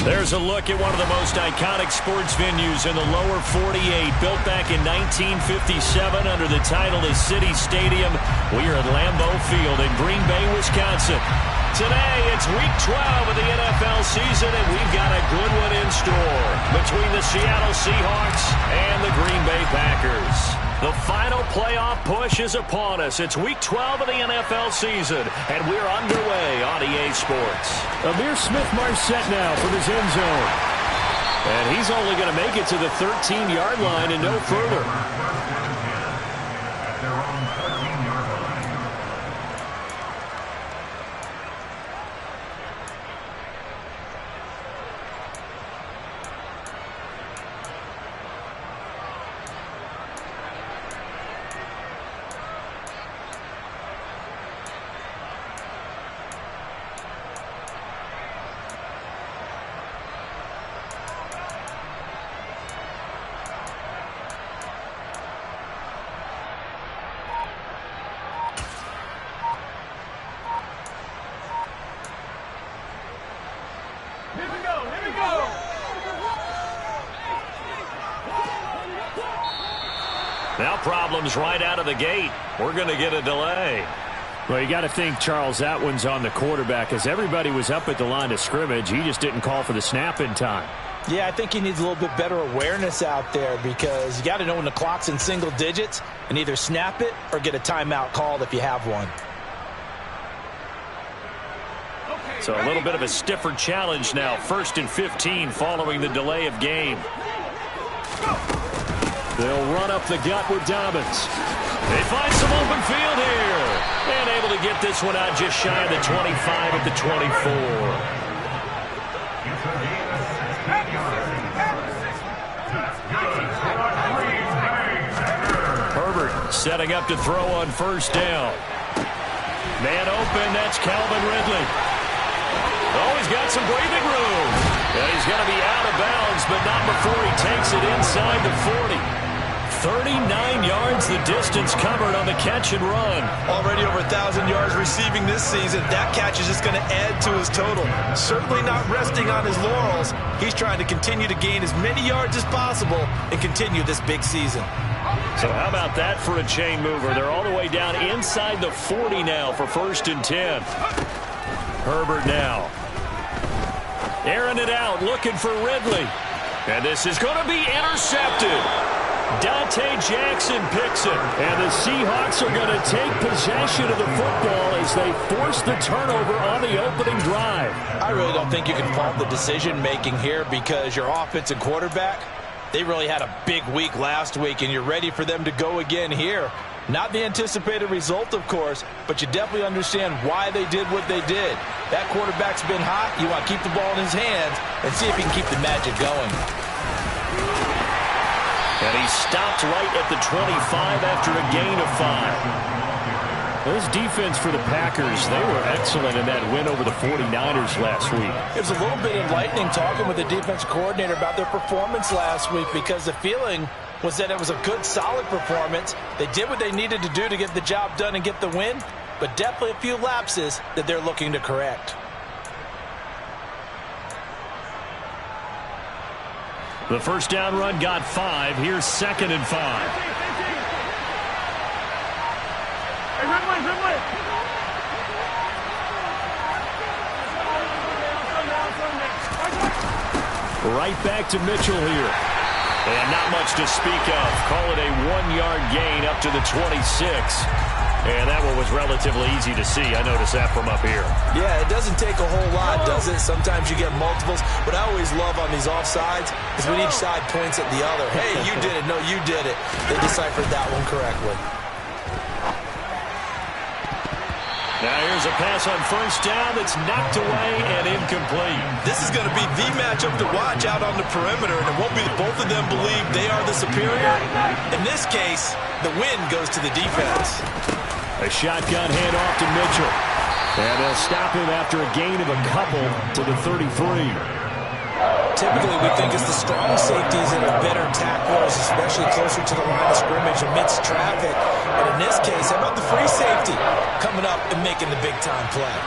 There's a look at one of the most iconic sports venues in the lower 48, built back in 1957 under the title of City Stadium. We are at Lambeau Field in Green Bay, Wisconsin. Today, it's Week 12 of the NFL season, and we've got a good one in store between the Seattle Seahawks and the Green Bay Packers. The final playoff push is upon us. It's Week 12 of the NFL season, and we're underway on EA Sports. Amir Smith-Marset now from his end zone. And he's only going to make it to the 13-yard line and no further. Now problems right out of the gate. We're going to get a delay. Well, you got to think, Charles, that one's on the quarterback. As everybody was up at the line of scrimmage, he just didn't call for the snap in time. Yeah, I think he needs a little bit better awareness out there because you got to know when the clock's in single digits and either snap it or get a timeout called if you have one. So a little bit of a stiffer challenge now. 1st and 15 following the delay of game. They'll run up the gut with Dobbins. They find some open field here. And able to get this one out just shy of the 25 at the 24. Herbert setting up to throw on 1st down. Man open, that's Calvin Ridley. Oh, he's got some breathing room. And he's going to be out of bounds, but not before he takes it inside the 40. 39 yards the distance covered on the catch and run. Already over 1,000 yards receiving this season. That catch is just going to add to his total. Certainly not resting on his laurels. He's trying to continue to gain as many yards as possible and continue this big season. So how about that for a chain mover? They're all the way down inside the 40 now for 1st and 10. Herbert now. Airing it out, looking for Ridley. And this is going to be intercepted. Dante Jackson picks it. And the Seahawks are going to take possession of the football as they force the turnover on the opening drive. I really don't think you can fault the decision-making here because your offense and quarterback, they really had a big week last week, and you're ready for them to go again here. Not the anticipated result, of course, but you definitely understand why they did what they did. That quarterback's been hot. You want to keep the ball in his hands and see if he can keep the magic going. And he stopped right at the 25 after a gain of 5. This defense for the Packers, they were excellent in that win over the 49ers last week. It was a little bit enlightening talking with the defensive coordinator about their performance last week because the feeling was that it was a good, solid performance. They did what they needed to do to get the job done and get the win, but definitely a few lapses that they're looking to correct. The 1st down run got 5. Here's 2nd and 5. Right back to Mitchell here. And not much to speak of. Call it a 1-yard gain up to the 26. And that one was relatively easy to see. I noticed that from up here. Yeah, it doesn't take a whole lot, does it? Sometimes you get multiples. What I always love on these offsides is when each side points at the other. Hey, you did it. No, you did it. They deciphered that one correctly. Now here's a pass on 1st down that's knocked away and incomplete. This is going to be the matchup to watch out on the perimeter, and it won't be that both of them believe they are the superior. In this case, the win goes to the defense. A shotgun handoff to Mitchell. And they'll stop him after a gain of a couple to the 33. Typically, we think it's the strong safeties that are better tacklers, especially closer to the line of scrimmage amidst traffic. But in this case, how about the free safety coming up and making the big-time play?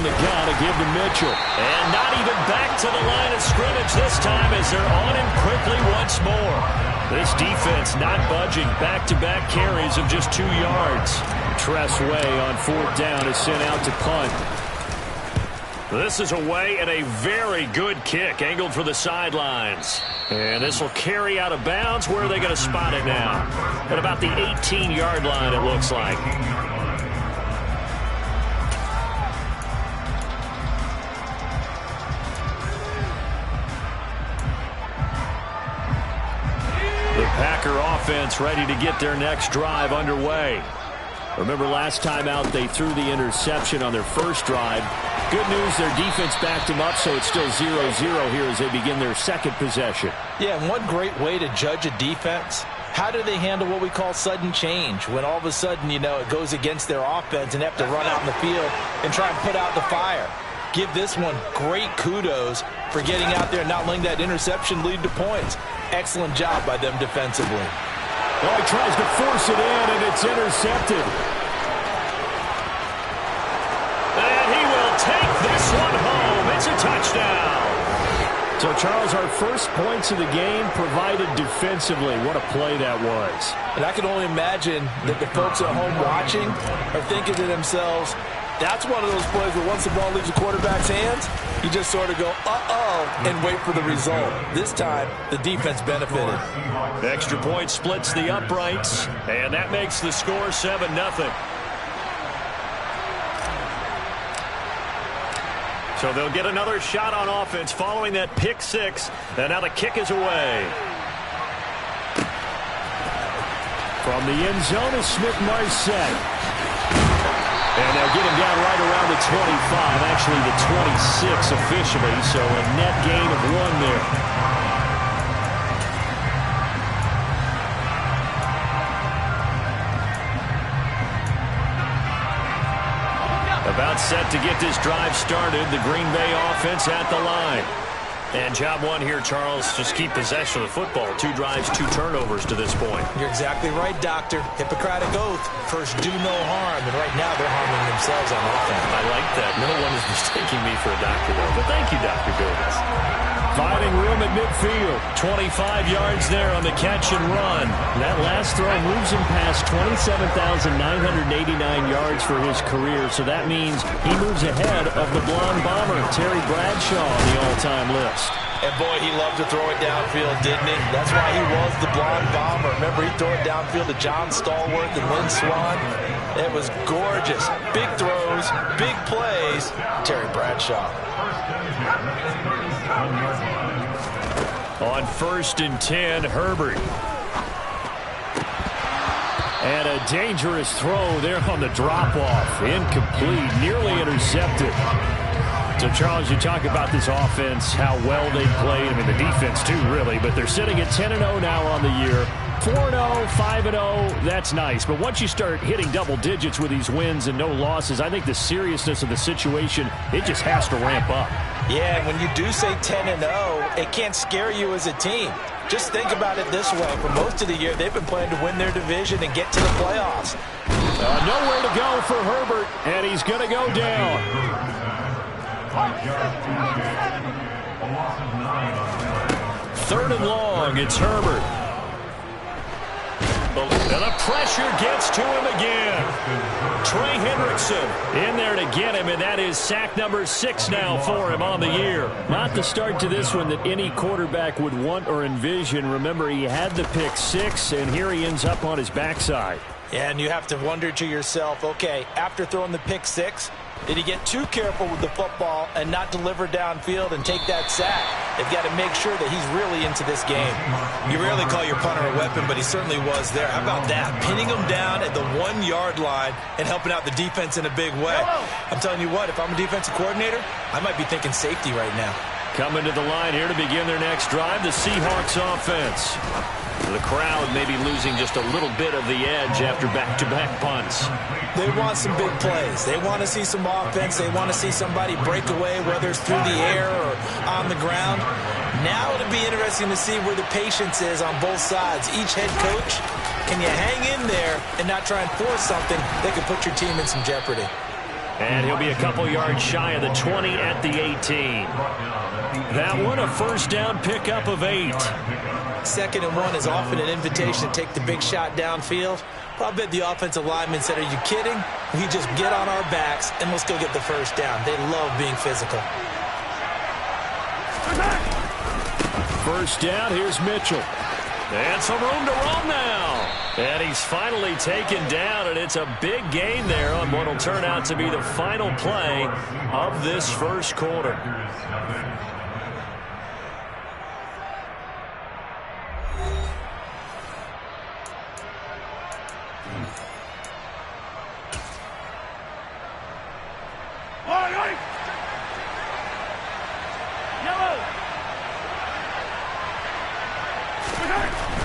from the gun to give to Mitchell. And not even back to the line of scrimmage this time as they're on him quickly once more. This defense not budging. Back-to-back carries of just 2 yards. Tress Way on 4th down is sent out to punt. This is away and a very good kick angled for the sidelines. And this will carry out of bounds. Where are they going to spot it now? At about the 18-yard line, it looks like. The Packer offense ready to get their next drive underway. Remember last time out they threw the interception on their first drive. Good news, their defense backed them up, so it's still 0-0 here as they begin their second possession. Yeah, and one great way to judge a defense, how do they handle what we call sudden change? When all of a sudden, you know, it goes against their offense and they have to run out in the field and try and put out the fire. Give this one great kudos for getting out there and not letting that interception lead to points. Excellent job by them defensively. Well, he tries to force it in, and it's intercepted. And he will take this one home. It's a touchdown. So, Charles, our first points of the game provided defensively. What a play that was. And I can only imagine that the folks at home watching are thinking to themselves, that's one of those plays where once the ball leaves the quarterback's hands, you just sort of go, uh-oh, and wait for the result. This time, the defense benefited. Extra point splits the uprights, and that makes the score 7-0. So they'll get another shot on offense following that pick six, and now the kick is away. From the end zone is Smith-Marset. And they'll get him down right around the 25, actually the 26 officially, so a net gain of 1 there. About set to get this drive started, the Green Bay offense at the line. And job one here, Charles, just keep possession of the football. 2 drives, 2 turnovers to this point. You're exactly right, Doctor. Hippocratic oath. First, do no harm. And right now, they're harming themselves on offense. I like that. No one is mistaking me for a doctor, though. But thank you, Dr. Gomez. Finding room at midfield. 25 yards there on the catch and run. That last throw moves him past 27,989 yards for his career. So that means he moves ahead of the blonde bomber, Terry Bradshaw, on the all-time list. And boy, he loved to throw it downfield, didn't he? That's why he was the blonde bomber. Remember, he threw it downfield to John Stallworth and Lynn Swann. It was gorgeous. Big throws, big plays. Terry Bradshaw. On 1st and 10, Herbert. And a dangerous throw there on the drop-off. Incomplete, nearly intercepted. So, Charles, you talk about this offense, how well they played. I mean, the defense, too, really. But they're sitting at 10-0 now on the year. 4-0, 5-0, that's nice. But once you start hitting double digits with these wins and no losses, I think the seriousness of the situation, it just has to ramp up. Yeah, and when you do say 10-0, it can't scare you as a team. Just think about it this way. For most of the year, they've been playing to win their division and get to the playoffs. Nowhere to go for Herbert, and he's going to go down. 3rd and long, it's Herbert. And the pressure gets to him again. Trey Hendrickson in there to get him, and that is sack number 6 now for him on the year. Not the start to this one that any quarterback would want or envision. Remember, he had the pick 6, and here he ends up on his backside. Yeah, and you have to wonder to yourself, okay, after throwing the pick 6, did he get too careful with the football and not deliver downfield and take that sack? They've got to make sure that he's really into this game. You rarely call your punter a weapon, but he certainly was there. How about that? Pinning him down at the 1-yard line and helping out the defense in a big way. I'm telling you what, if I'm a defensive coordinator, I might be thinking safety right now. Coming to the line here to begin their next drive, the Seahawks offense. The crowd maybe losing just a little bit of the edge after back-to-back punts. They want some big plays. They want to see some offense. They want to see somebody break away, whether it's through the air or on the ground. Now it'll be interesting to see where the patience is on both sides. Each head coach, can you hang in there and not try and force something that could put your team in some jeopardy? And he'll be a couple yards shy of the 20 at the 18. That one, a first down pickup of 8. 2nd and 1 is often an invitation to take the big shot downfield. But I bet the offensive lineman said, are you kidding? We just get on our backs and let's go get the first down. They love being physical. First down, here's Mitchell. And some room to run now. And he's finally taken down, and it's a big gain there on what will turn out to be the final play of this first quarter.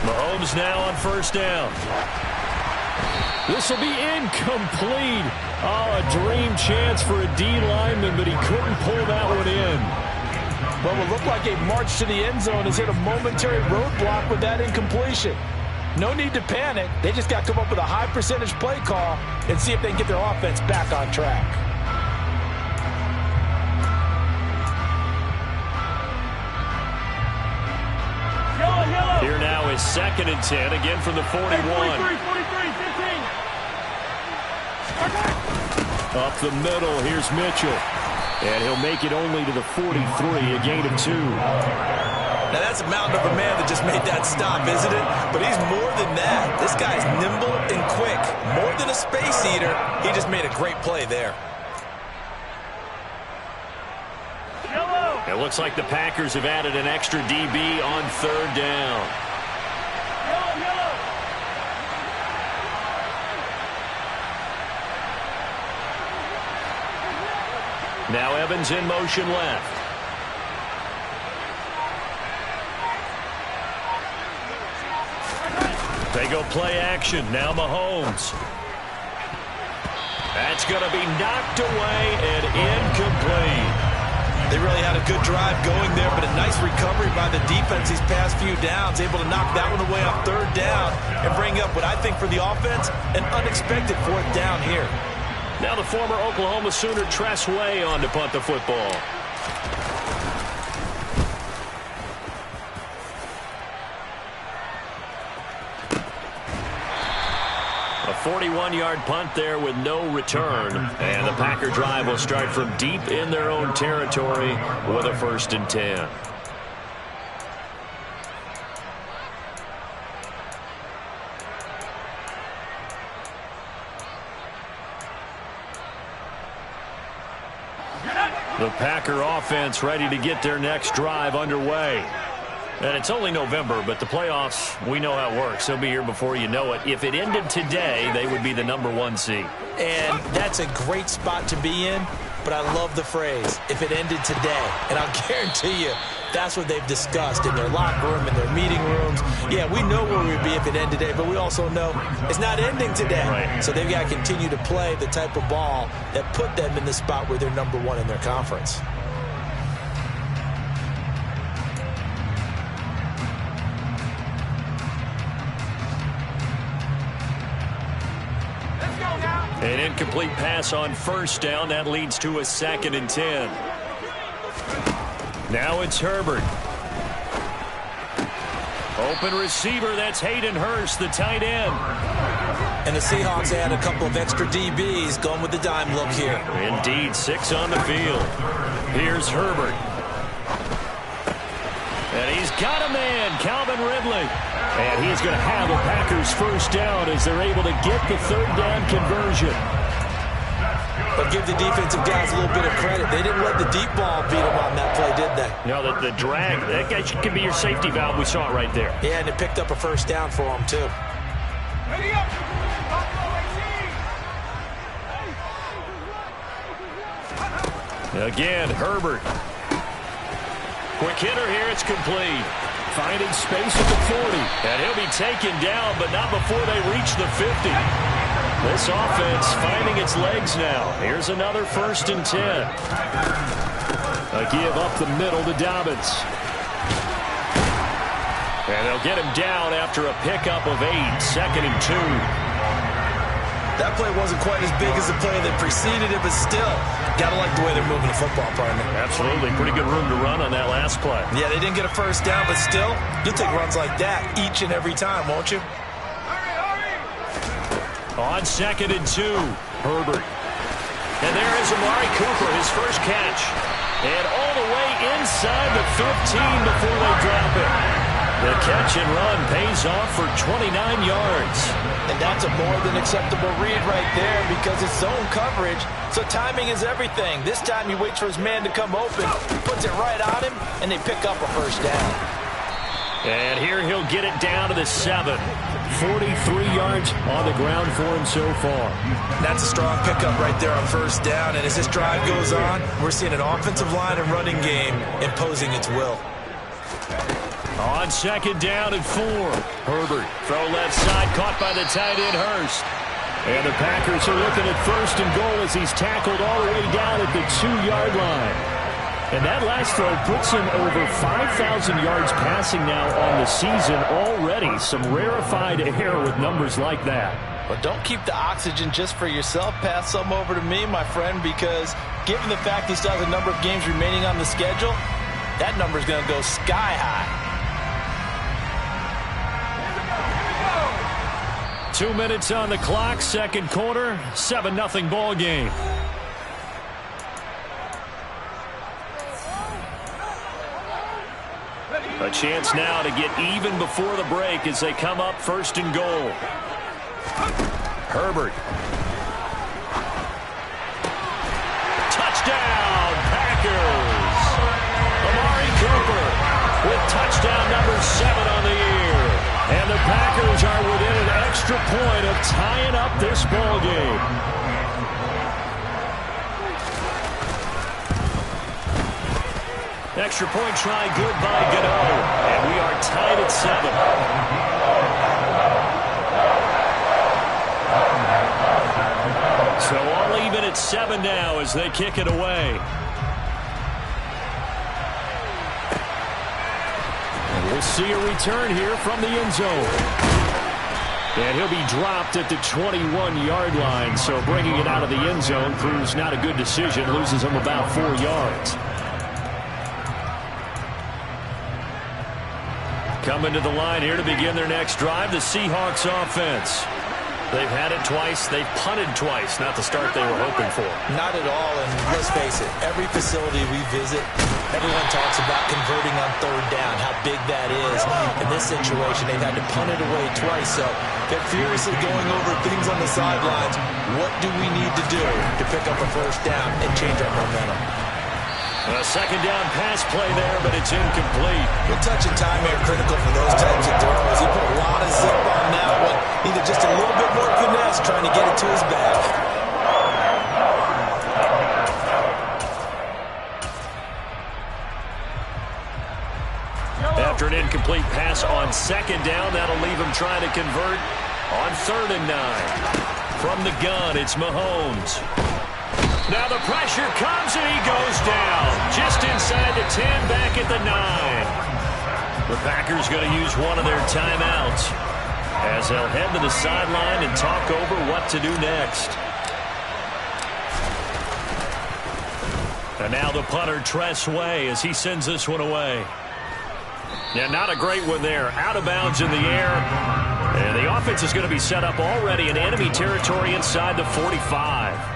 Mahomes now on first down. This will be incomplete. Oh, a dream chance for a D lineman, but he couldn't pull that one in. Well, it looked like a march to the end zone has hit a momentary roadblock with that incompletion. No need to panic. They just got to come up with a high percentage play call and see if they can get their offense back on track. Here now is 2nd and 10, again from the 41. 43, 15. Up the middle, here's Mitchell. And he'll make it only to the 43, a gain of 2. Now that's a mountain of a man that just made that stop, isn't it? But he's more than that. This guy's nimble and quick. More than a space eater, he just made a great play there. It looks like the Packers have added an extra DB on 3rd down. Now Evans in motion left. They go play action. Now Mahomes. That's going to be knocked away and incomplete. They really had a good drive going there, but a nice recovery by the defense these past few downs, able to knock that one away on 3rd down and bring up what I think for the offense, an unexpected 4th down here. Now the former Oklahoma Sooner Tress Way on to punt the football. A 41-yard punt there with no return. And the Packer drive will start from deep in their own territory with a 1st and 10. The Packer offense ready to get their next drive underway. And it's only November, but the playoffs, we know how it works. They'll be here before you know it. If it ended today, they would be the #1 seed. And that's a great spot to be in, but I love the phrase, if it ended today. And I'll guarantee you, that's what they've discussed in their locker room, in their meeting rooms. Yeah, we know where we'd be if it ended today, but we also know it's not ending today. Right. So they've got to continue to play the type of ball that put them in the spot where they're #1 in their conference. An incomplete pass on 1st down. That leads to a 2nd and 10. Now it's Herbert. Open receiver. That's Hayden Hurst, the tight end. And the Seahawks had a couple of extra DBs going with the dime look here. Indeed, 6 on the field. Here's Herbert. And he's got a man, Calvin Ridley. And he's going to have a Packers 1st down as they're able to get the 3rd down conversion. But give the defensive guys a little bit of credit. They didn't let the deep ball beat them on that play, did they? No, the drag, that guy could be your safety valve. We saw it right there. Yeah, and it picked up a 1st down for them, too. Again, Herbert. Quick hitter here, it's complete. Finding space at the 40. And he'll be taken down, but not before they reach the 50. This offense finding its legs now. Here's another 1st and 10. A give up the middle to Dobbins. And they'll get him down after a pickup of 8. 2nd and 2. That play wasn't quite as big as the play that preceded it, but still, got to like the way they're moving the football, partner. Absolutely. Pretty good room to run on that last play. Yeah, they didn't get a first down, but still, you'll take runs like that each and every time, won't you? On 2nd and 2, Herbert. And there is Amari Cooper, his first catch. And all the way inside the 15 before they drop it. The catch and run pays off for 29 yards. And that's a more than acceptable read right there because it's zone coverage, so timing is everything. This time he waits for his man to come open, puts it right on him, and they pick up a first down. And here he'll get it down to the 7. 43 yards on the ground for him so far. That's a strong pickup right there on first down, and as this drive goes on, we're seeing an offensive line and running game imposing its will. On 2nd down and 4. Herbert, throw left side, caught by the tight end Hurst. And the Packers are looking at 1st and goal as he's tackled all the way down at the 2-yard line. And that last throw puts him over 5,000 yards passing now on the season already. Some rarefied air with numbers like that. But don't keep the oxygen just for yourself. Pass some over to me, my friend, because given the fact he still has a number of games remaining on the schedule, that number is going to go sky high. 2 minutes on the clock, 2nd quarter, 7-0 ball game. A chance now to get even before the break as they come up 1st and goal. Herbert. Touchdown, Packers! Amari Cooper with touchdown number 7 on the year. And the Packers are within an extra point of tying up this ball game. Extra point try good by Godot. And we are tied at 7. So all even at 7 now as they kick it away. And we'll see a return here from the end zone. And he'll be dropped at the 21-yard line. So bringing it out of the end zone proves not a good decision. Loses him about 4 yards. Coming to the line here to begin their next drive, the Seahawks offense. They've had it twice. They've punted twice. Not the start they were hoping for. Not at all, and let's face it, every facility we visit, everyone talks about converting on 3rd down, how big that is. In this situation, they've had to punt it away twice, so they're furiously going over things on the sidelines. What do we need to do to pick up a first down and change our momentum? A 2nd down pass play there, but it's incomplete. Good touch and time here critical for those types of throws. He put a lot of zip on that one. Needed just a little bit more finesse trying to get it to his back. After an incomplete pass on 2nd down, that'll leave him trying to convert on 3rd and 9. From the gun, it's Mahomes. Now the pressure comes and he goes down. Just inside the 10, back at the 9. The Packers going to use one of their timeouts as they'll head to the sideline and talk over what to do next. And now the punter, Tress Way, as he sends this one away. Yeah, not a great one there. Out of bounds in the air. And the offense is going to be set up already in enemy territory inside the 45.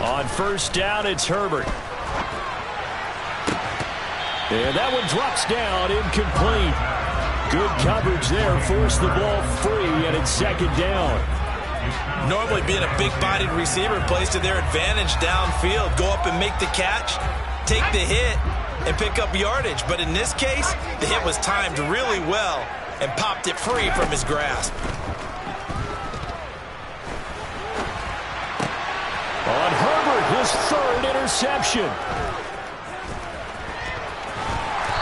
On 1st down, it's Herbert. And that one drops down, incomplete. Good coverage there, forced the ball free, and it's 2nd down. Normally being a big-bodied receiver plays to their advantage downfield. Go up and make the catch, take the hit, and pick up yardage. But in this case, the hit was timed really well and popped it free from his grasp. On Herbert, his 3rd interception.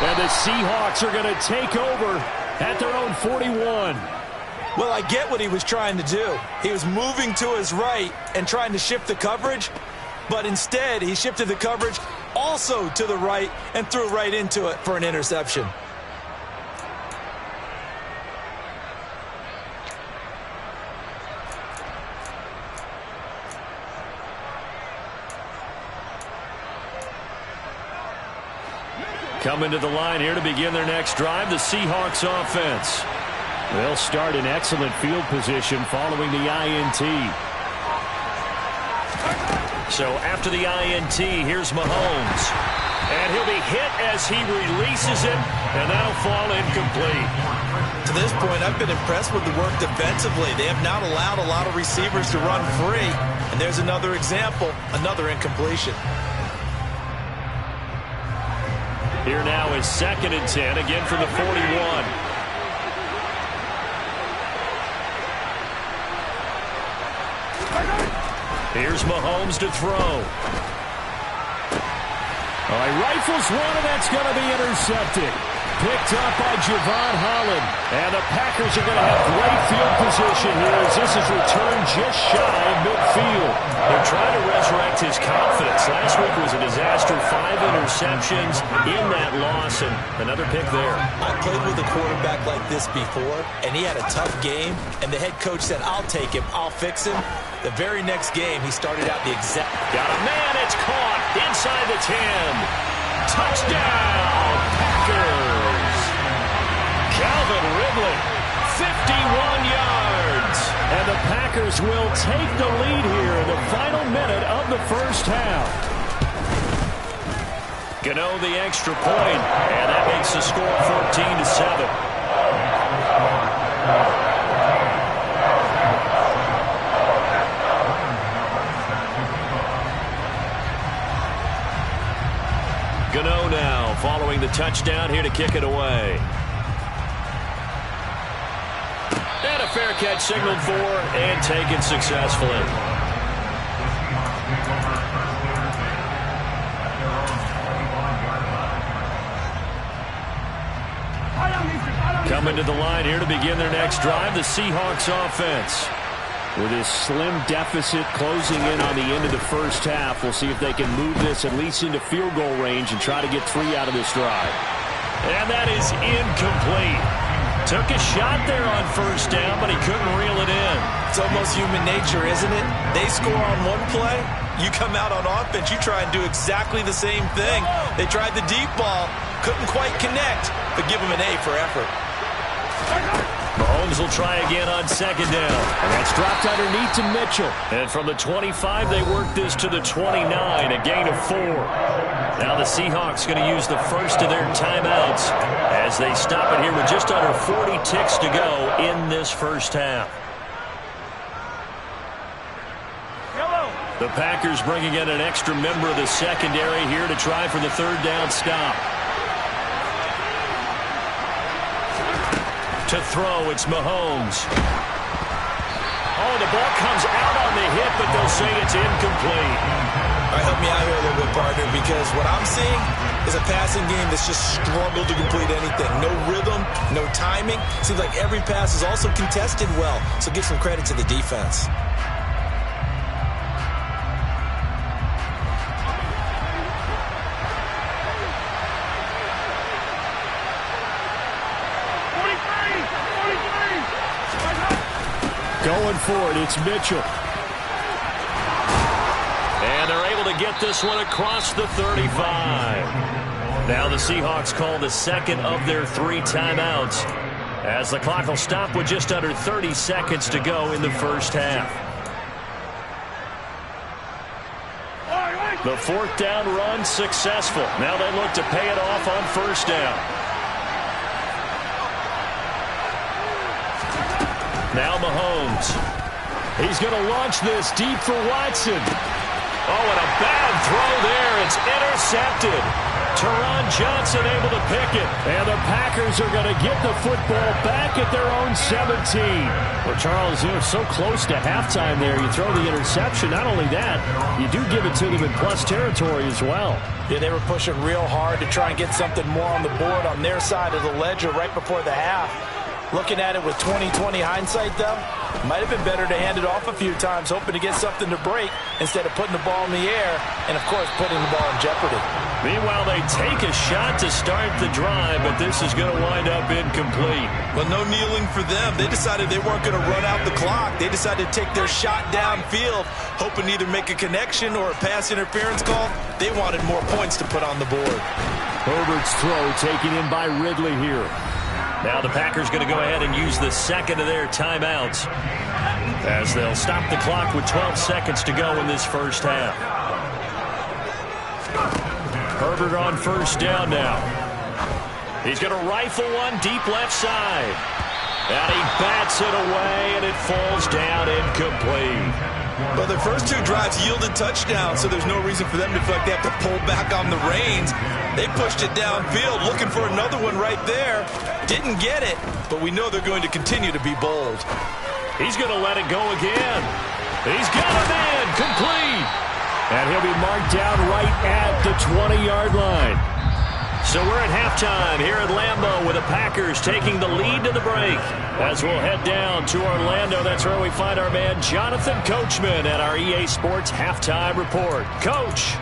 And the Seahawks are going to take over at their own 41. Well, I get what he was trying to do. He was moving to his right and trying to shift the coverage, but instead he shifted the coverage also to the right and threw right into it for an interception. Coming to the line here to begin their next drive, the Seahawks offense. They'll start in excellent field position following the INT. So after the INT, here's Mahomes. And he'll be hit as he releases it, and that'll fall incomplete. To this point, I've been impressed with the work defensively. They have not allowed a lot of receivers to run free. And there's another example, another incompletion. Here now is 2nd and 10, again from the 41. Here's Mahomes to throw. All right, rifles one, and that's going to be intercepted. Picked up by Javon Holland. And the Packers are going to have great field position here as this is returned just shy of midfield. They're trying to resurrect his confidence. Last week was a disaster. 5 interceptions in that loss, and another pick there. I played with a quarterback like this before, and he had a tough game, and the head coach said, I'll take him, I'll fix him. The very next game, he started out the exact... Got a man, it's caught inside the 10. Touchdown, Packers. Calvin Ridley, 51 yards. And the Packers will take the lead here in the final minute of the first half. Gano the extra point, and that makes the score 14-7. Gano now following the touchdown here to kick it away. And a fair catch signaled for and taken successfully. Coming to the line here to begin their next drive, the Seahawks offense. With this slim deficit closing in on the end of the first half, we'll see if they can move this at least into field goal range and try to get 3 out of this drive. And that is incomplete. Took a shot there on first down, but he couldn't reel it in. It's almost human nature, isn't it? They score on one play, you come out on offense, you try and do exactly the same thing. They tried the deep ball, couldn't quite connect, but give them an A for effort. Mahomes will try again on 2nd down. And that's dropped underneath to Mitchell. And from the 25, they work this to the 29, a gain of 4. Now the Seahawks going to use the first of their timeouts as they stop it here with just under 40 ticks to go in this first half. The Packers bringing in an extra member of the secondary here to try for the 3rd down stop. To throw, it's Mahomes. Oh, the ball comes out on the hit, but they'll say it's incomplete. All right, help me out here a little bit, partner, because what I'm seeing is a passing game that's just struggled to complete anything. No rhythm, no timing. Seems like every pass is also contested well, so give some credit to the defense. Going for it, it's Mitchell. And they're able to get this one across the 35. Now the Seahawks call the 2nd of their 3 timeouts as the clock will stop with just under 30 seconds to go in the first half. The 4th down run successful. Now they look to pay it off on first down. Now Mahomes. He's going to launch this deep for Watson. Oh, and a bad throw there. It's intercepted. Teron Johnson able to pick it. And the Packers are going to get the football back at their own 17. Well, Charles, you're so close to halftime there. You throw the interception. Not only that, you do give it to them in plus territory as well. Yeah, they were pushing real hard to try and get something more on the board on their side of the ledger right before the half. Looking at it with 20/20 hindsight, though, might have been better to hand it off a few times, hoping to get something to break instead of putting the ball in the air and, of course, putting the ball in jeopardy. Meanwhile, they take a shot to start the drive, but this is going to wind up incomplete. Well, no kneeling for them. They decided they weren't going to run out the clock. They decided to take their shot downfield, hoping to either make a connection or a pass interference call. They wanted more points to put on the board. Herbert's throw taken in by Ridley here. Now the Packers going to go ahead and use the second of their timeouts as they'll stop the clock with 12 seconds to go in this first half. Herbert on first down now. He's going to rifle one deep left side. And he bats it away, and it falls down incomplete. Well, the first two drives yielded touchdowns, so there's no reason for them to feel like they have to pull back on the reins. They pushed it downfield, looking for another one right there. Didn't get it, but we know they're going to continue to be bold. He's going to let it go again. He's got him in, complete. And he'll be marked down right at the 20-yard line. So we're at halftime here at Lambeau with the Packers taking the lead to the break. As we'll head down to Orlando, that's where we find our man Jonathan Coachman at our EA Sports Halftime Report. Coach.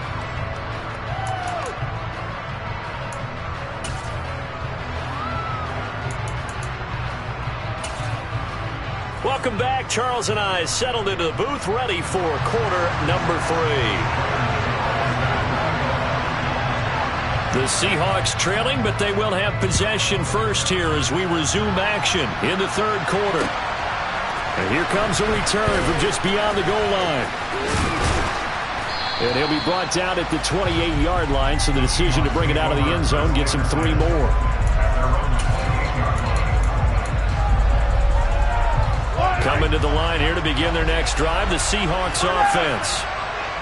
Welcome back. Charles and I settled into the booth, ready for quarter number 3. The Seahawks trailing, but they will have possession first here as we resume action in the third quarter. And here comes a return from just beyond the goal line. And he'll be brought down at the 28-yard line, so the decision to bring it out of the end zone gets him 3 more. Coming to the line here to begin their next drive, the Seahawks offense.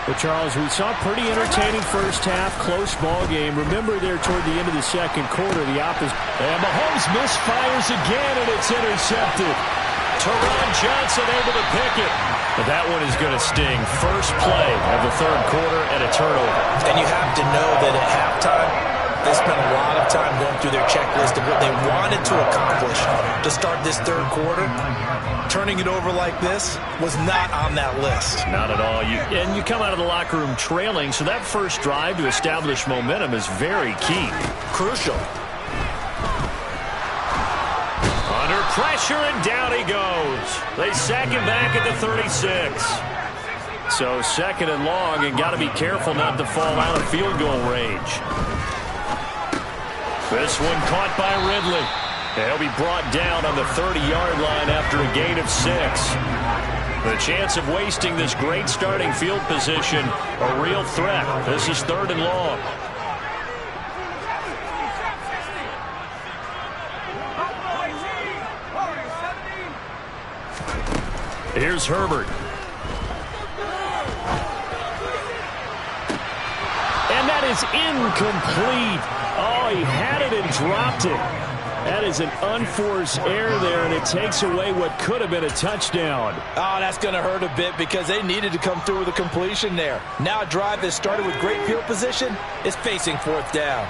But, Charles, we saw a pretty entertaining first half, close ball game. Remember there toward the end of the second quarter, the opposite. And Mahomes misfires again, and it's intercepted. Teron Johnson able to pick it. But that one is going to sting. First play of the third quarter and a turnover. And you have to know that at halftime, they spent a lot of time going through their checklist of what they wanted to accomplish to start this third quarter. Turning it over like this was not on that list. Not at all. And you come out of the locker room trailing, so that first drive to establish momentum is very key. Crucial. Under pressure, and down he goes. They sack him back at the 36. So second and long, and got to be careful not to fall out of field goal range. This one caught by Ridley. He'll be brought down on the 30-yard line after a gain of 6. The chance of wasting this great starting field position, a real threat. This is third and long. Here's Herbert. And that is incomplete. Oh, he had it and dropped it. That is an unforced error there, and it takes away what could have been a touchdown. Oh, that's going to hurt a bit because they needed to come through with a completion there. Now a drive that started with great field position is facing fourth down.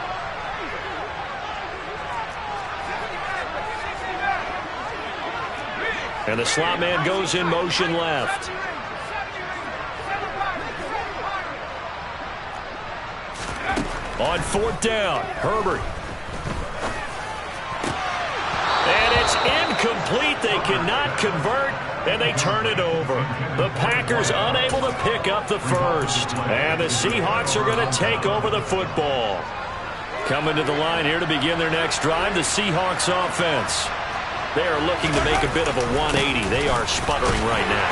And the slot man goes in motion left. On fourth down, Herbert. And it's incomplete. They cannot convert, and they turn it over. The Packers unable to pick up the first. And the Seahawks are going to take over the football. Coming to the line here to begin their next drive, the Seahawks offense. They are looking to make a bit of a 180. They are sputtering right now.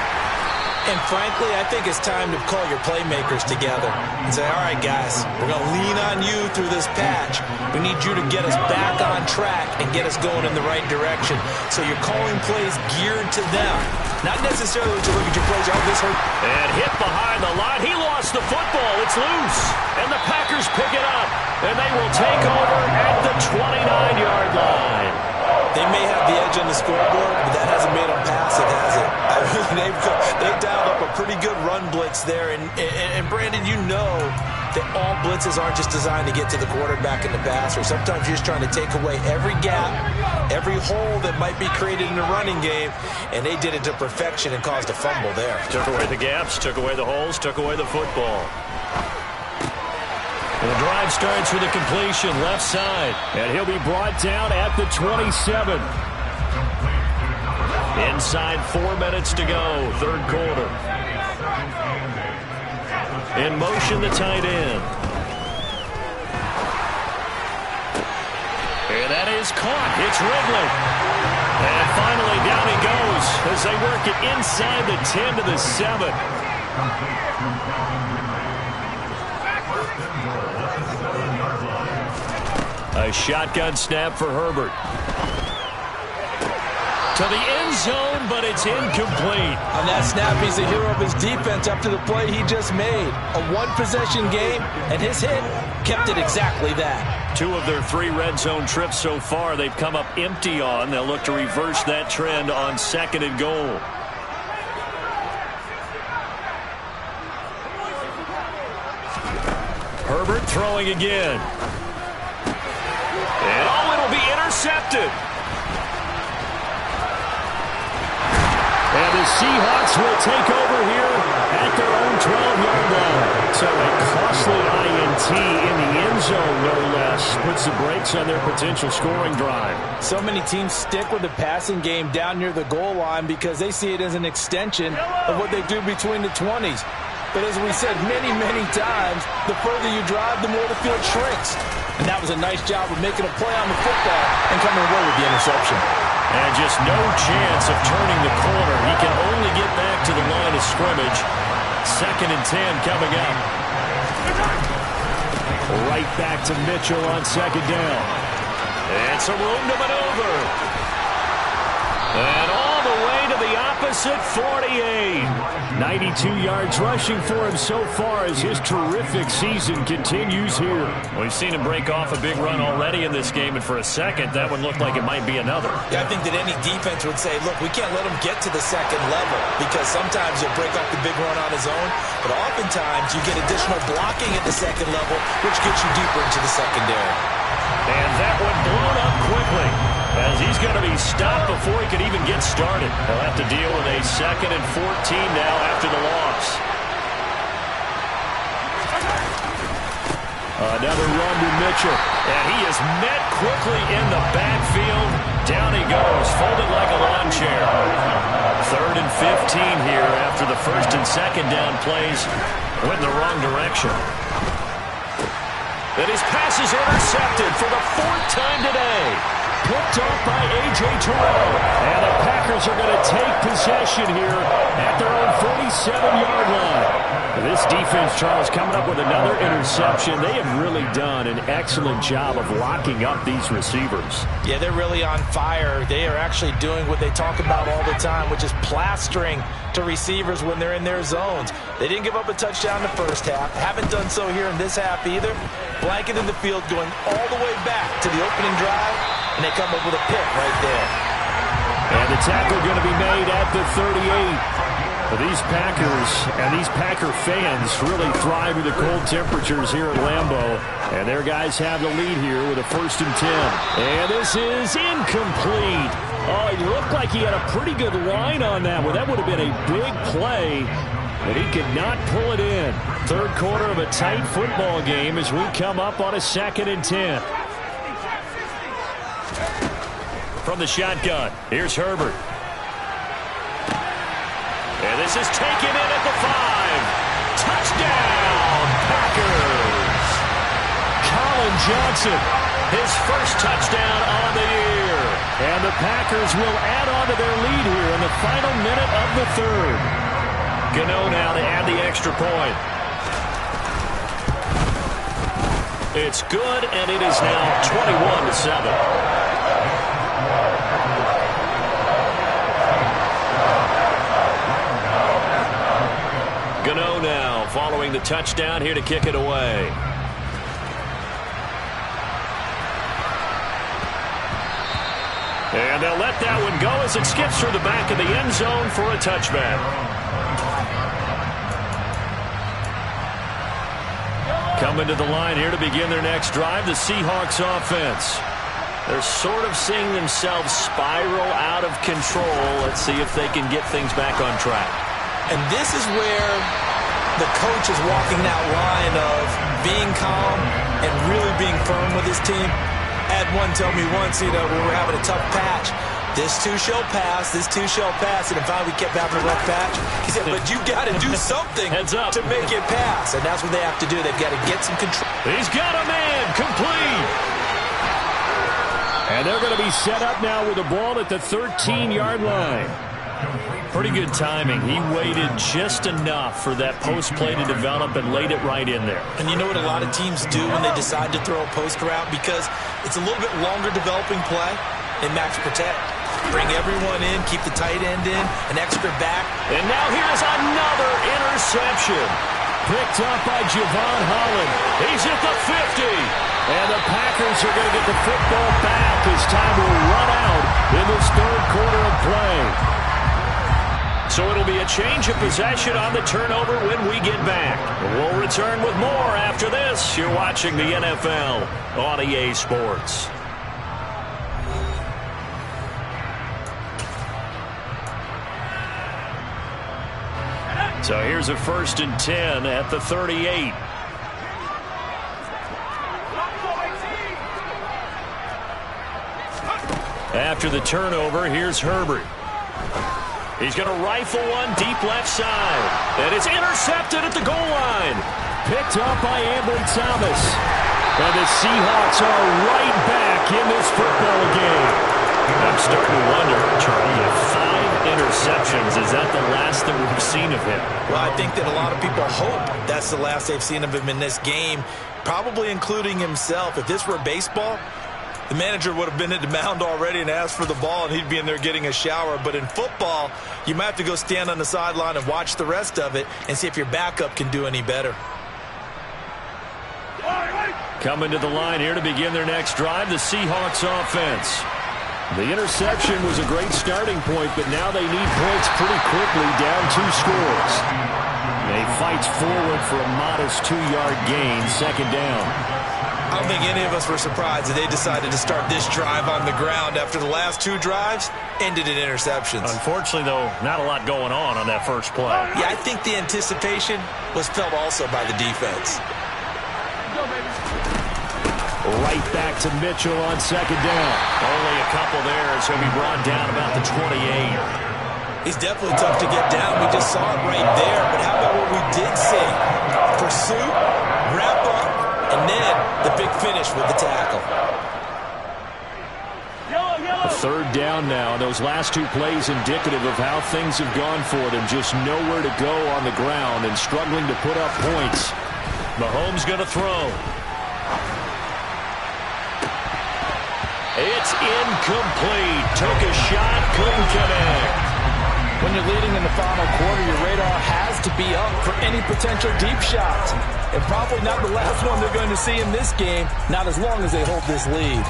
And frankly, I think it's time to call your playmakers together and say, all right, guys, we're going to lean on you through this patch. We need you to get us back on track and get us going in the right direction. So you're calling plays geared to them, not necessarily to look at your plays. Oh, this hurt. And hit behind the line. He lost the football. It's loose. And the Packers pick it up. And they will take over at the 29-yard line. They may have the edge on the scoreboard, but that hasn't made them pass it, has it? I mean, they've dialed up a pretty good run blitz there. And Brandon, you know that all blitzes aren't just designed to get to the quarterback in the passer. Sometimes you're just trying to take away every gap, every hole that might be created in the running game, and they did it to perfection and caused a fumble there. Took away the gaps, took away the holes, took away the football. And the drive starts with a completion left side, and he'll be brought down at the 27. Inside 4 minutes to go, third quarter. In motion, the tight end. And that is caught. It's Ridley. And finally down he goes as they work it inside the 10 to the 7. A shotgun snap for Herbert. To the end zone, but it's incomplete. On that snap, he's the hero of his defense up to the play he just made. A one-possession game, and his hit kept it exactly that. 2 of their 3 red zone trips so far they've come up empty on. They'll look to reverse that trend on 2nd and goal. Herbert throwing again. And it'll be intercepted. And the Seahawks will take over here at their own 12-yard line. So a costly INT in the end zone, no less, puts the brakes on their potential scoring drive. So many teams stick with the passing game down near the goal line because they see it as an extension of what they do between the 20s. But as we said many, many times, the further you drive, the more the field shrinks. And that was a nice job of making a play on the football and coming away with the interception. And just no chance of turning the corner. He can only get back to the line of scrimmage. 2nd and 10 coming up. Right back to Mitchell on 2nd down. And some room to maneuver. And all the way to the opposite 48. 92 yards rushing for him so far as his terrific season continues here. We've seen him break off a big run already in this game, and for a second, that one looked like it might be another. Yeah, I think that any defense would say, look, we can't let him get to the 2nd level because sometimes he'll break off the big run on his own, but oftentimes you get additional blocking at the 2nd level, which gets you deeper into the secondary. And that one blown up quickly, as he's going to be stopped before he could even get started. He'll have to deal with a 2nd and 14 now after the loss. Another run to Mitchell, and he is met quickly in the backfield. Down he goes, folded like a lawn chair. 3rd and 15 here after the 1st and 2nd down plays went in the wrong direction. And his pass is intercepted for the 4th time today. Picked off by A.J. Terrell. And the Packers are going to take possession here at their own 47-yard line. This defense, Charles, coming up with another interception. They have really done an excellent job of locking up these receivers. Yeah, they're really on fire. They are actually doing what they talk about all the time, which is plastering to receivers when they're in their zones. They didn't give up a touchdown in the first half. Haven't done so here in this half either. Blanket in the field going all the way back to the opening drive, and they come up with a pick right there. And the tackle going to be made at the 38. But these Packers and these Packer fans really thrive with the cold temperatures here at Lambeau. And their guys have the lead here with a 1st and 10. And this is incomplete. Oh, it looked like he had a pretty good line on that one. That would have been a big play, but he could not pull it in. 3rd quarter of a tight football game as we come up on a 2nd and 10. From the shotgun, here's Herbert. And this is taken in at the 5. Touchdown, Packers! Colin Johnson, his first touchdown on the year. And the Packers will add on to their lead here in the final minute of the 3rd. Gano now to add the extra point. It's good, and it is now 21-7. Gano now following the touchdown here to kick it away. And they'll let that one go as it skips through the back of the end zone for a touchback. Coming to the line here to begin their next drive, the Seahawks offense. They're sort of seeing themselves spiral out of control. Let's see if they can get things back on track. And this is where the coach is walking that line of being calm and really being firm with his team. I had one tell me once, we were having a tough patch. This too shall pass, this too shall pass. And finally we kept having a rough patch. He said, but you got to do something to make it pass. And that's what they have to do. They've got to get some control. He's got a man, complete. And they're going to be set up now with the ball at the 13-yard line. Pretty good timing. He waited just enough for that post play to develop and laid it right in there. And you know what a lot of teams do when they decide to throw a post route? Because it's a little bit longer developing play. They max protect. Bring everyone in, keep the tight end in, an extra back. And now here's another interception. Picked up by Javon Holland. He's at the 50. And the Packers are going to get the football back as time will run out in this third quarter of play. So it'll be a change of possession on the turnover when we get back. We'll return with more after this. You're watching the NFL on EA Sports. So here's a 1st and 10 at the 38. After the turnover, here's Herbert. He's going to rifle one deep left side. And it's intercepted at the goal line. Picked up by Ambry Thomas. And the Seahawks are right back in this football game. I'm starting to wonder, Charlie, if 5 interceptions, is that the last that we've seen of him? Well, I think that a lot of people hope that's the last they've seen of him in this game, probably including himself. If this were baseball, the manager would have been at the mound already and asked for the ball, and he'd be in there getting a shower. But in football, you might have to go stand on the sideline and watch the rest of it and see if your backup can do any better. Coming to the line here to begin their next drive, the Seahawks offense. The interception was a great starting point, but now they need points pretty quickly, down 2 scores. They fights forward for a modest 2-yard gain, 2nd down. I don't think any of us were surprised that they decided to start this drive on the ground after the last 2 drives ended in interceptions. Unfortunately, though, not a lot going on that first play. Yeah, I think the anticipation was felt also by the defense. Right back to Mitchell on 2nd down. Only a couple there as he'll be brought down about the 28. He's definitely tough to get down. We just saw it right there. But how about what we did see? Pursuit, wrap up, and then the big finish with the tackle. A 3rd down now. Those last 2 plays indicative of how things have gone for them. Just nowhere to go on the ground and struggling to put up points. Mahomes going to throw. It's incomplete. Took a shot, couldn't connect. When you're leading in the final quarter, your radar has to be up for any potential deep shots. And probably not the last one they're going to see in this game, not as long as they hold this lead.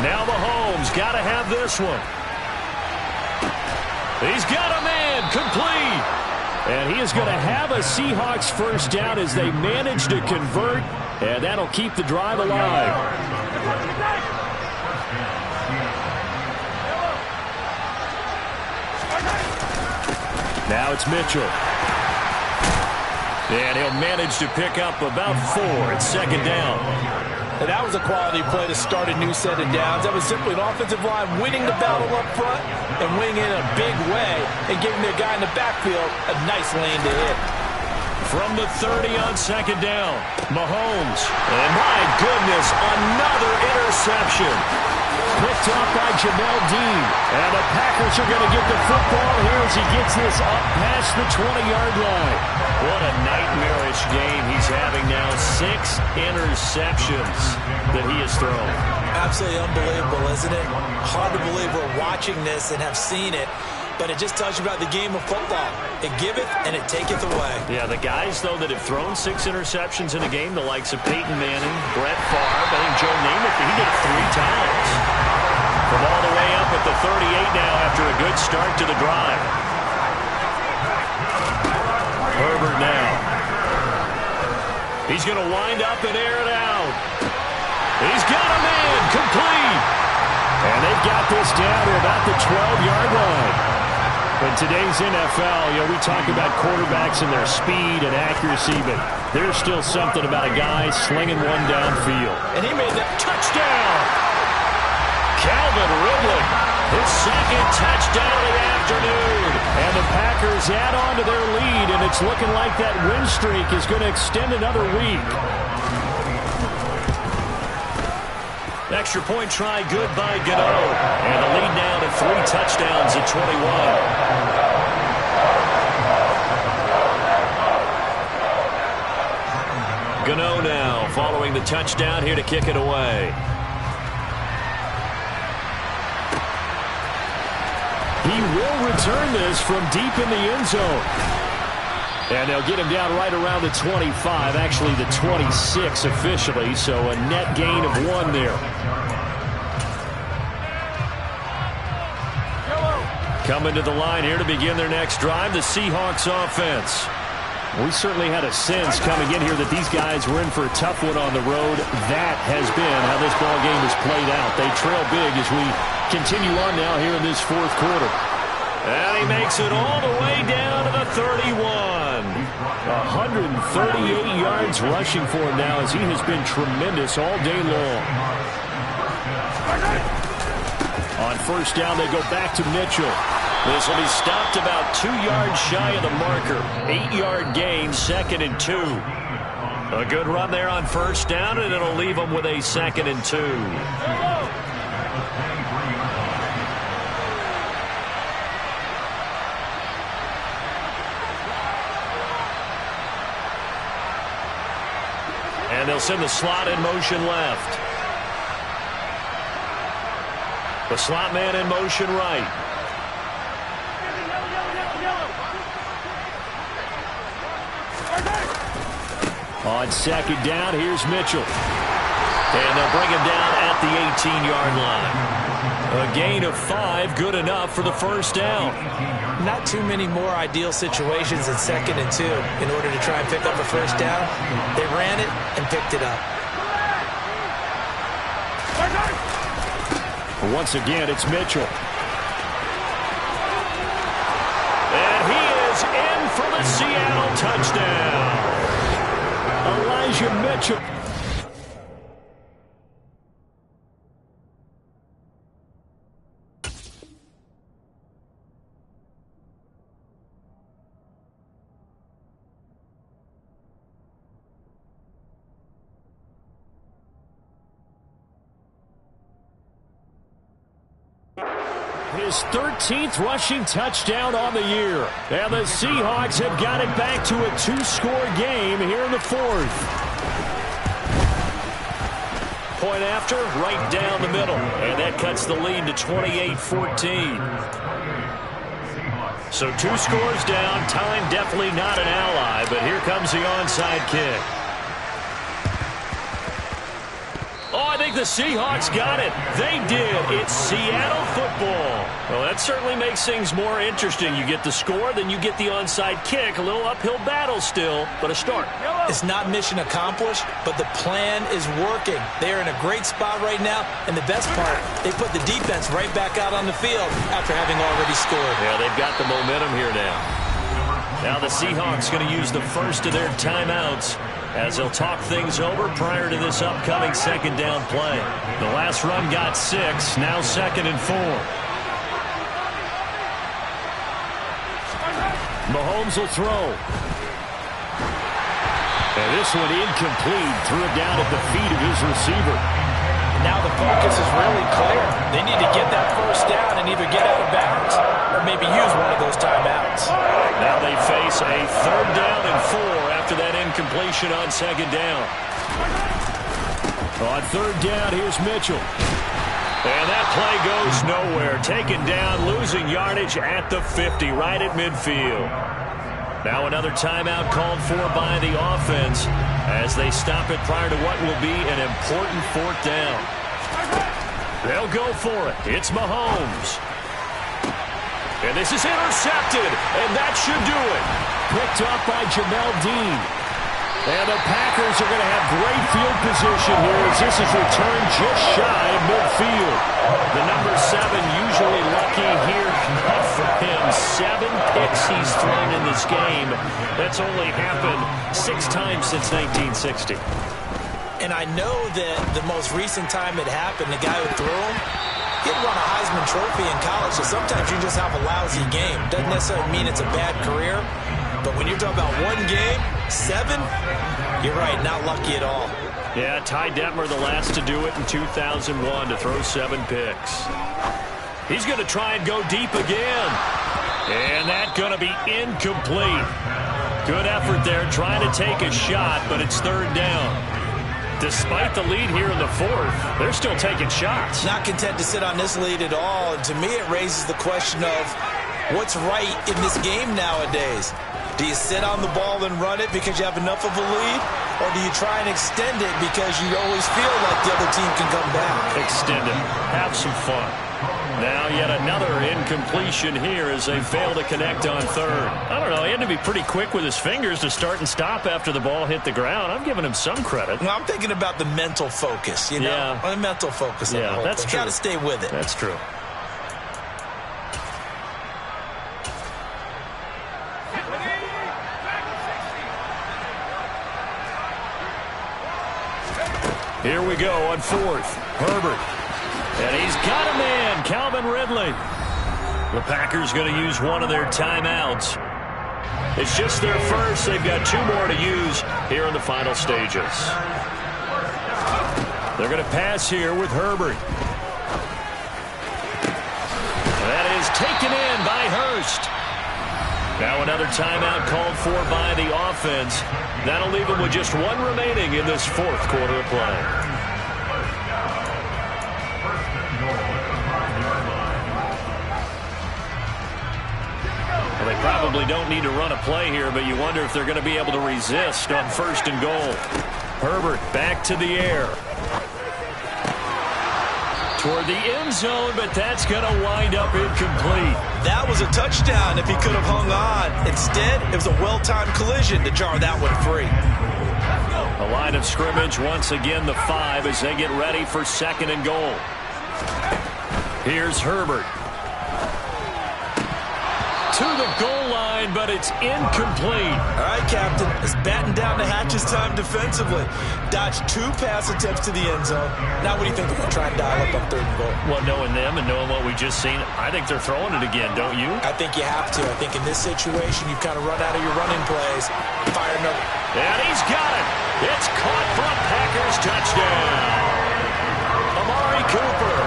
Now Mahomes got to have this one. He's got a man, complete. And he is going to have a Seahawks 1st down as they manage to convert, and that'll keep the drive alive. Now it's Mitchell. And he'll manage to pick up about 4 at 2nd down. And that was a quality play to start a new set of downs. That was simply an offensive line winning the battle up front and winning in a big way and giving their guy in the backfield a nice lane to hit. From the 30 on second down, Mahomes. And my goodness, another interception. Picked up by Jamel Dean. And the Packers are going to get the football here as he gets this up past the 20-yard line. What a nightmarish game he's having now. 6 interceptions that he has thrown. Absolutely unbelievable, isn't it? Hard to believe we're watching this and have seen it. But it just tells you about the game of football. It giveth and it taketh away. Yeah, the guys, though, that have thrown 6 interceptions in a game, the likes of Peyton Manning, Brett Favre, I think Joe Namath, he did it 3 times. From all the way up at the 38 now after a good start to the drive. Herbert now. He's going to wind up and air it out. He's got a man complete. And they've got this down to about the 12-yard line. In today's NFL, we talk about quarterbacks and their speed and accuracy, but there's still something about a guy slinging one downfield. And he made that touchdown. Calvin Ridley, his second touchdown of the afternoon. And the Packers add on to their lead, and it's looking like that win streak is going to extend another week. Extra point try good by Gano. And the lead now to 3 touchdowns at 21. Gano now following the touchdown here to kick it away. He will return this from deep in the end zone. And they'll get him down right around the 25, actually the 26 officially, so a net gain of 1 there. Coming to the line here to begin their next drive, the Seahawks offense. We certainly had a sense coming in here that these guys were in for a tough one on the road. That has been how this ball game has played out. They trail big as we continue on now here in this 4th quarter. And he makes it all the way down to the 31. 138 yards rushing for him now as he has been tremendous all day long. On first down, they go back to Mitchell. This will be stopped about 2 yards shy of the marker. 8-yard gain, 2nd and 2. A good run there on first down, and it'll leave them with a 2nd and 2. And they'll send the slot in motion left. The slot man in motion right. On second down, here's Mitchell. And they'll bring him down at the 18-yard line. A gain of 5, good enough for the first down. Not too many more ideal situations in 2nd and 2 in order to try and pick up a first down. They ran it and picked it up. Once again, it's Mitchell. And he is in for the Seattle touchdown. Elijah Mitchell. His 13th rushing touchdown on the year. And the Seahawks have got it back to a 2-score game here in the 4th. Point after, right down the middle. And that cuts the lead to 28-14. So 2 scores down. Time definitely not an ally, but here comes the onside kick. Oh, I think the Seahawks got it. They did. It's Seattle football. Well, that certainly makes things more interesting. You get the score, then you get the onside kick. A little uphill battle still, but a start. It's not mission accomplished, but the plan is working. They're in a great spot right now, and the best part, they put the defense right back out on the field after having already scored. Yeah, they've got the momentum here now. Now the Seahawks going to use the first of their timeouts. as they'll talk things over prior to this upcoming second down play. The last run got 6, now 2nd and 4. Mahomes will throw. And this one incomplete. Threw it down at the feet of his receiver. Now the focus is really clear. They need to get that first down and either get out of bounds or maybe use one of those timeouts. Now they face a 3rd down and 4 after that incompletion on 2nd down. On 3rd down, here's Mitchell. And that play goes nowhere. Taken down, losing yardage at the 50, right at midfield. Now another timeout called for by the offense as they stop it prior to what will be an important 4th down. They'll go for it. It's Mahomes. And this is intercepted, and that should do it. Picked up by Jamel Dean. And the Packers are going to have great field position here as this is returned just shy of midfield. The number 7 usually lucky here. Not for him. 7 picks he's thrown in this game. That's only happened 6 times since 1960. And I know that the most recent time it happened, the guy who threw him, he had won a Heisman Trophy in college, so sometimes you just have a lousy game. Doesn't necessarily mean it's a bad career, but when you're talking about 1 game, 7, you're right, not lucky at all. Yeah, Ty Detmer the last to do it in 2001 to throw 7 picks. He's going to try and go deep again. And that's going to be incomplete. Good effort there trying to take a shot, but it's 3rd down. Despite the lead here in the 4th, they're still taking shots. Not content to sit on this lead at all. And to me, it raises the question of what's right in this game nowadays. Do you sit on the ball and run it because you have enough of a lead? Or do you try and extend it because you always feel like the other team can come back? Extend it. Have some fun. Now yet another incompletion here as they fail to connect on 3rd. I don't know. He had to be pretty quick with his fingers to start and stop after the ball hit the ground. I'm giving him some credit. Well, I'm thinking about the mental focus, you know? Yeah. The mental focus on the whole that's thing. true. Got to stay with it. That's true. Here we go on 4th. Herbert. And he's got a man, Calvin Ridley. The Packers going to use one of their timeouts. It's just their first. They've got 2 more to use here in the final stages. They're going to pass here with Herbert. That is taken in by Hurst. Now another timeout called for by the offense. That'll leave them with just 1 remaining in this 4th quarter of play. Well, they probably don't need to run a play here, but you wonder if they're going to be able to resist on 1st and goal. Herbert back to the air. Toward the end zone, but that's going to wind up incomplete. That was a touchdown if he could have hung on. Instead, it was a well-timed collision to jar that one free. A line of scrimmage once again, the 5 as they get ready for 2nd and goal. Here's Herbert. To the goal line, but it's incomplete. All right, Captain. It's batten down the hatches time defensively. Dodged 2 pass attempts to the end zone. Now what do you think they're going to try and dial up on 3rd and goal? Well, knowing them and knowing what we just seen, I think they're throwing it again, don't you? I think you have to. I think in this situation, you've kind of run out of your running plays. Fire another. And he's got it. It's caught for a Packers touchdown. Amari Cooper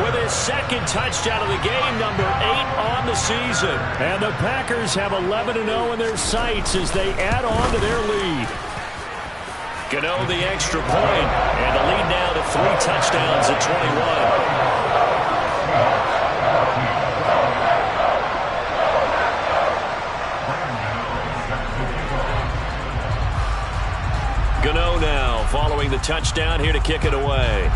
with his 2nd touchdown of the game, number 8 on the season. And the Packers have 11-0 in their sights as they add on to their lead. Gano the extra point, and the lead now to 3 touchdowns at 21. Gano now following the touchdown here to kick it away.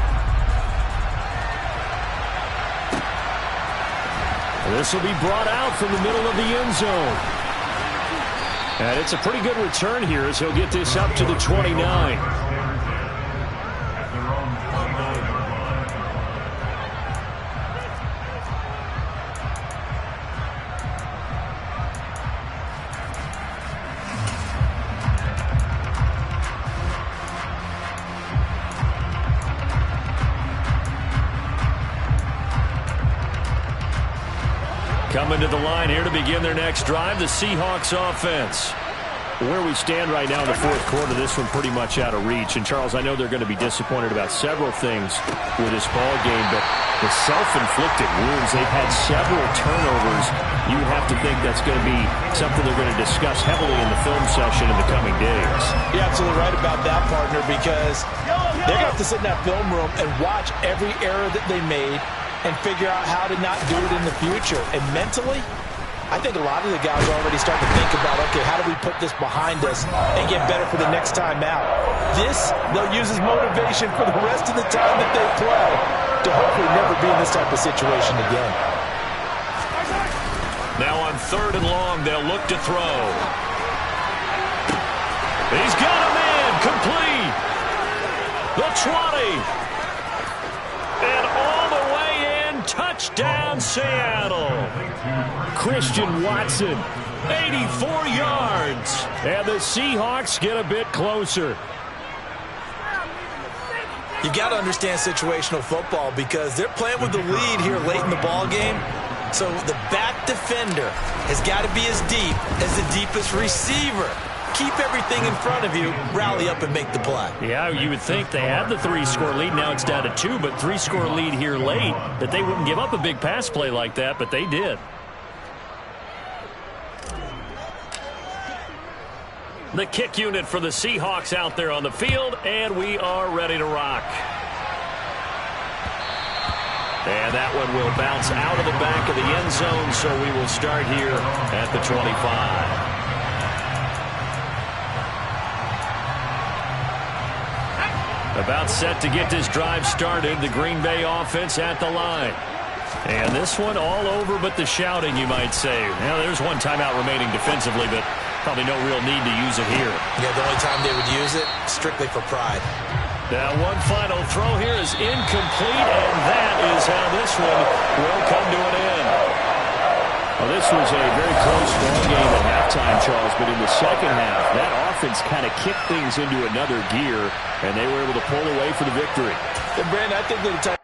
This will be brought out from the middle of the end zone. And it's a pretty good return here as he'll get this up to the 29. Coming to the line here to begin their next drive, the Seahawks offense. Where we stand right now in the fourth quarter, this one pretty much out of reach. And, Charles, I know they're going to be disappointed about several things with this ball game, but the self-inflicted wounds, they've had several turnovers. You have to think that's going to be something they're going to discuss heavily in the film session in the coming days. You're absolutely right about that, partner, because they're going to have to sit in that film room and watch every error that they made and figure out how to not do it in the future. And mentally, I think a lot of the guys are already starting to think about, okay, how do we put this behind us and get better for the next time out? This, they'll use as motivation for the rest of the time that they play to hopefully never be in this type of situation again. Now on 3rd and long, they'll look to throw. He's got a man, complete. The 20. And all the way in, touchdown Seattle. Christian Watson, 84 yards. And the Seahawks get a bit closer. You got to understand situational football because they're playing with the lead here late in the ball game. So the back defender has got to be as deep as the deepest receiver. Keep everything in front of you, rally up and make the play. Yeah, you would think they had the 3-score lead. Now it's down to 2, but 3-score lead here late, that they wouldn't give up a big pass play like that, but they did. The kick unit for the Seahawks out there on the field, and we are ready to rock. And that one will bounce out of the back of the end zone, so we will start here at the 25. About set to get this drive started, the Green Bay offense at the line. And this one all over but the shouting, you might say. Now, there's one timeout remaining defensively, but probably no real need to use it here. Yeah, the only time they would use it, strictly for pride. Now, one final throw here is incomplete, and that is how this one will come to an end. Well, this was a very close ball game at halftime, Charles, but in the second half, that offense kind of kicked things into another gear, and they were able to pull away for the victory. And, Brandon, I think they're the type